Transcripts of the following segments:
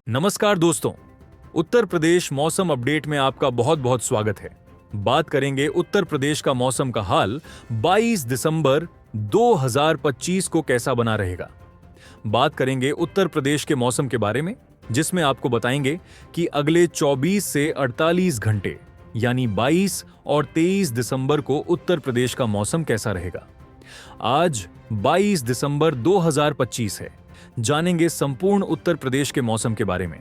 नमस्कार दोस्तों। उत्तर प्रदेश मौसम अपडेट में आपका बहुत बहुत स्वागत है। बात करेंगे उत्तर प्रदेश का मौसम का हाल 22 दिसंबर 2025 को कैसा बना रहेगा। बात करेंगे उत्तर प्रदेश के मौसम के बारे में, जिसमें आपको बताएंगे कि अगले 24 से 48 घंटे यानी 22 और 23 दिसंबर को उत्तर प्रदेश का मौसम कैसा रहेगा। आज 22 दिसंबर 2025 है। जानेंगे संपूर्ण उत्तर प्रदेश के मौसम के बारे में,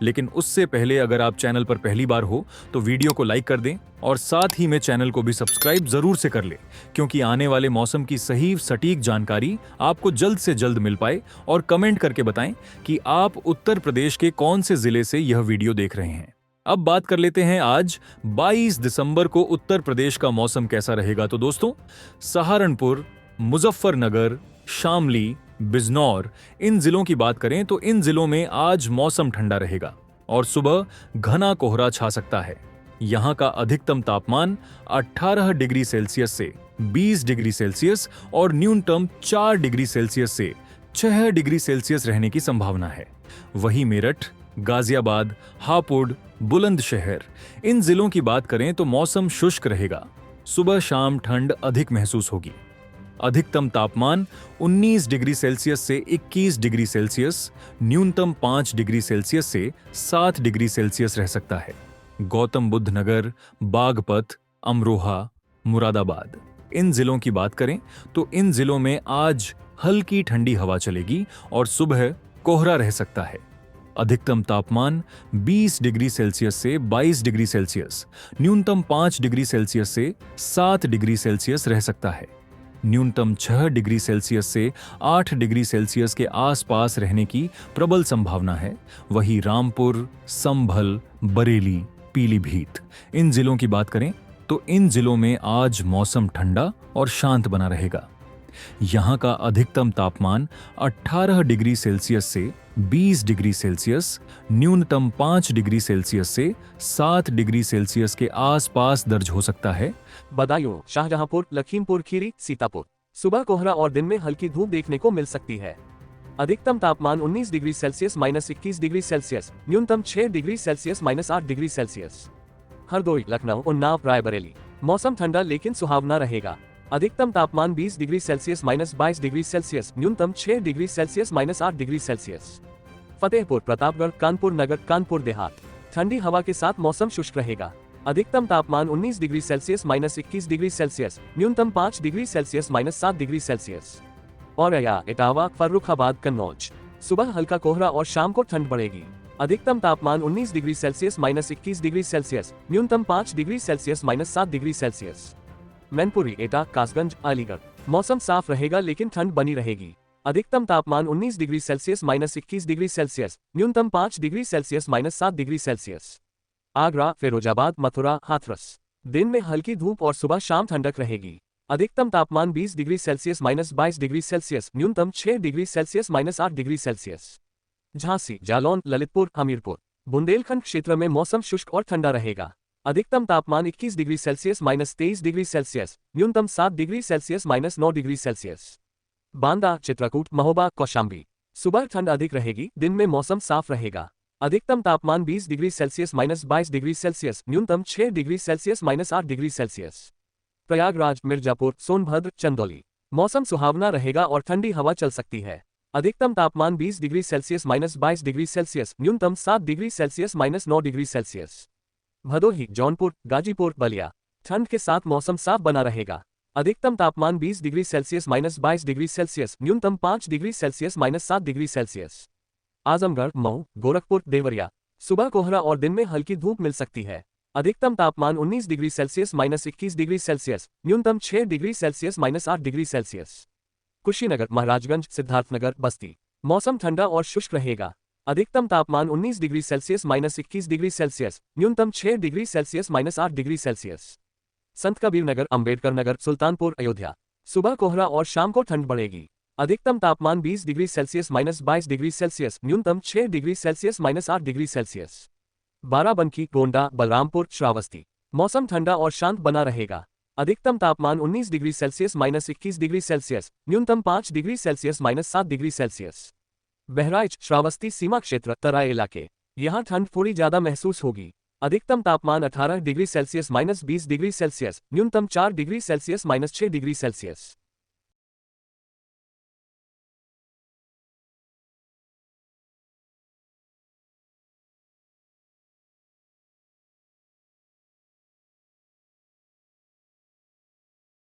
लेकिन उससे पहले अगर आप चैनल पर पहली बार हो तो वीडियो को लाइक कर दें और साथ ही में चैनल को भी सब्सक्राइब जरूर से कर लें, क्योंकि आने वाले मौसम की सही सटीक जानकारी आपको जल्द से जल्द मिल पाए। और कमेंट करके बताएं कि आप उत्तर प्रदेश के कौन से जिले से यह वीडियो देख रहे हैं। अब बात कर लेते हैं आज 22 दिसंबर को उत्तर प्रदेश का मौसम कैसा रहेगा। तो दोस्तों, सहारनपुर, मुजफ्फरनगर, शामली, बिजनौर, इन जिलों की बात करें तो इन जिलों में आज मौसम ठंडा रहेगा और सुबह घना कोहरा छा सकता है। यहां का अधिकतम तापमान 18 डिग्री सेल्सियस से 20 डिग्री सेल्सियस और न्यूनतम 4 डिग्री सेल्सियस से 6 डिग्री सेल्सियस रहने की संभावना है। वहीं मेरठ, गाजियाबाद, हापुड़, बुलंदशहर, इन जिलों की बात करें तो मौसम शुष्क रहेगा। सुबह शाम ठंड अधिक महसूस होगी। अधिकतम तापमान 19 डिग्री सेल्सियस से 21 डिग्री सेल्सियस, न्यूनतम 5 डिग्री सेल्सियस से 7 डिग्री सेल्सियस रह सकता है। गौतम बुद्ध नगर, बागपत, अमरोहा, मुरादाबाद, इन जिलों की बात करें तो इन जिलों में आज हल्की ठंडी हवा चलेगी और सुबह कोहरा रह सकता है। अधिकतम तापमान 20 डिग्री सेल्सियस से 22 डिग्री सेल्सियस, न्यूनतम 5 डिग्री सेल्सियस से 7 डिग्री सेल्सियस रह सकता है। न्यूनतम 6 डिग्री सेल्सियस से 8 डिग्री सेल्सियस के आसपास रहने की प्रबल संभावना है। वहीं रामपुर, संभल, बरेली, पीलीभीत, इन जिलों की बात करें तो इन जिलों में आज मौसम ठंडा और शांत बना रहेगा। यहां का अधिकतम तापमान 18 डिग्री सेल्सियस से 20 डिग्री सेल्सियस, न्यूनतम 5 डिग्री सेल्सियस से 7 डिग्री सेल्सियस के आसपास दर्ज हो सकता है। बदायूं, शाहजहांपुर, लखीमपुर खीरी, सीतापुर, सुबह कोहरा और दिन में हल्की धूप देखने को मिल सकती है। अधिकतम तापमान 19 डिग्री सेल्सियस -21 डिग्री सेल्सियस, न्यूनतम 6 degree Celsius -8 degree Celsius. Hardoi, Lucknow, Unnao, Raebareli, मौसम ठंडा लेकिन सुहावना रहेगा। अधिकतम तापमान 20 डिग्री सेल्सियस -22 डिग्री सेल्सियस, न्यूनतम 6 degree Celsius -8 degree Celsius. Fatehpur, Pratapgarh, Kanpur Nagar, Kanpur Dehat, ठंडी हवा के साथ मौसम शुष्क रहेगा। अधिकतम तापमान 19 डिग्री सेल्सियस -21 डिग्री सेल्सियस, न्यूनतम 5 degree Celsius -7 degree Celsius. Auraiya, Etawah, Farrukhabad, Kannauj, सुबह हल्का कोहरा और शाम को ठंड बढ़ेगी। अधिकतम तापमान 19 डिग्री सेल्सियस -21 डिग्री सेल्सियस, न्यूनतम 5 degree Celsius -7 degree Celsius. Mainpuri, एटा, कासगंज, अलीगढ़, मौसम साफ रहेगा लेकिन ठंड बनी रहेगी। अधिकतम तापमान 19 डिग्री सेल्सियस -21 डिग्री सेल्सियस, न्यूनतम 5 degree Celsius -7 degree Celsius. Agra, Firozabad, Mathura, Hathras, दिन में हल्की धूप और सुबह शाम ठंडक रहेगी। अधिकतम तापमान 20 डिग्री सेल्सियस -22 डिग्री सेल्सियस, न्यूनतम 6 degree Celsius -8 degree Celsius. Jhansi, Jalaun, Lalitpur, Hamirpur, Bundelkhand क्षेत्र में मौसम शुष्क और ठंडा रहेगा। अधिकतम तापमान 21 डिग्री सेल्सियस -23 डिग्री सेल्सियस, न्यूनतम 7 degree Celsius -9 degree Celsius. Banda, Chitrakoot, Mahoba, Kaushambi, सुबह ठंड अधिक रहेगी, दिन में मौसम साफ रहेगा। अधिकतम तापमान 20 डिग्री सेल्सियस -22 डिग्री सेल्सियस, न्यूनतम 6 degree Celsius -8 degree Celsius. Prayagraj, Mirzapur, Sonbhadra, Chandauli, मौसम सुहावना रहेगा और ठंडी हवा चल सकती है। अधिकतम तापमान 20 डिग्री सेल्सियस -22 डिग्री सेल्सियस, न्यूनतम 7 degree Celsius -9 degree Celsius. Bhadohi, Jaunpur, Ghazipur, Ballia, ठंड के साथ मौसम साफ बना रहेगा। अधिकतम तापमान 20 डिग्री सेल्सियस -22 डिग्री सेल्सियस, न्यूनतम 5 degree Celsius -7 degree Celsius. Azamgarh, Mau, Gorakhpur, Deoria, सुबह कोहरा और दिन में हल्की धूप मिल सकती है। अधिकतम तापमान 19 डिग्री सेल्सियस -21 डिग्री सेल्सियस, न्यूनतम 6 degree Celsius -8 degree Celsius. Kushinagar, Maharajganj, Siddharthnagar, बस्ती, मौसम ठंडा और शुष्क रहेगा। अधिकतम तापमान 19 डिग्री सेल्सियस -21 डिग्री सेल्सियस, न्यूनतम 6 डिग्री सेल्सियस -8 डिग्री सेल्सियस। संत कबीर नगर, अम्बेडकर नगर, सुल्तानपुर, अयोध्या, सुबह कोहरा और शाम को ठंड बढ़ेगी। अधिकतम तापमान 20 डिग्री सेल्सियस -22 डिग्री सेल्सियस, न्यूनतम 6 degree Celsius -8 degree Celsius. Barabanki, Gonda, Balrampur, Shravasti, मौसम ठंडा और शांत बना रहेगा। अधिकतम तापमान 19 डिग्री सेल्सियस -21 डिग्री सेल्सियस, न्यूनतम 5 degree Celsius -7 degree Celsius. Bahraich, Shravasti सीमा क्षेत्र, तराई इलाके, यहाँ ठंड थोड़ी ज्यादा महसूस होगी। अधिकतम तापमान 18 डिग्री सेल्सियस -20 डिग्री सेल्सियस, न्यूनतम 4 डिग्री सेल्सियस -6 डिग्री सेल्सियस।